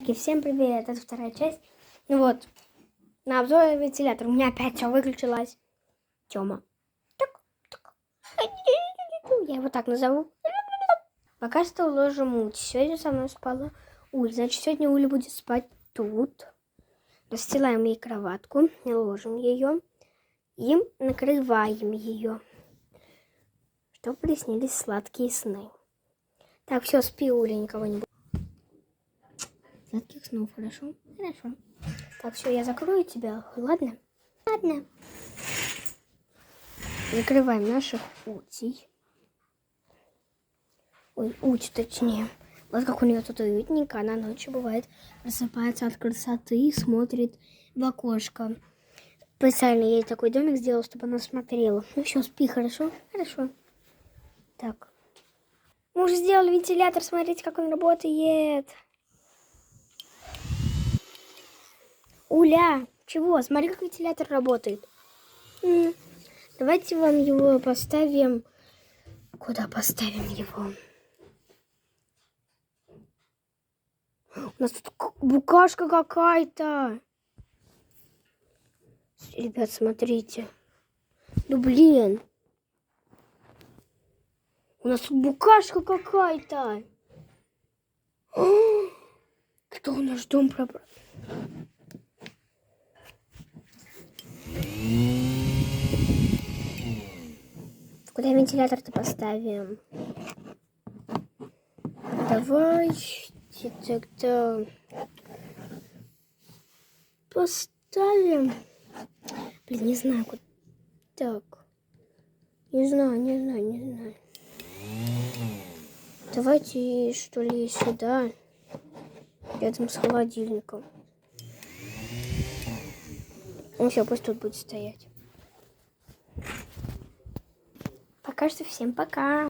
Всем привет, это вторая часть. Ну вот, на обзоре вентилятор. У меня опять все выключилось. Тёма. Я его так назову. Пока что уложим Уль. Сегодня со мной спала Уль. Значит, сегодня Уля будет спать тут. Расстилаем ей кроватку, ложим ее и накрываем ее, чтобы приснились сладкие сны. Так, все, спи, Уля, никого не будет. Сладких снов, хорошо? Хорошо. Так, все, я закрою тебя, ладно? Ладно. Закрываем наших утей. Ой, уч, точнее. Вот как у нее тут уютненько. Она ночью бывает просыпается от красоты и смотрит в окошко. Специально ей такой домик сделал, чтобы она смотрела. Ну все, спи, хорошо? Хорошо. Так. Мы уже сделали вентилятор, смотрите, как он работает. Уля, чего? Смотри, как вентилятор работает. Давайте вам его поставим. Куда поставим его? У нас тут букашка какая-то. Ребят, смотрите. Ну блин. У нас тут букашка какая-то. Кто в наш дом пробрал? Куда вентилятор-то поставим? Давайте тогда поставим. Блин, не знаю, куда. Так. Не знаю. Давайте, что ли, сюда. Рядом с холодильником. Ну все, пусть тут будет стоять. Пока что всем пока.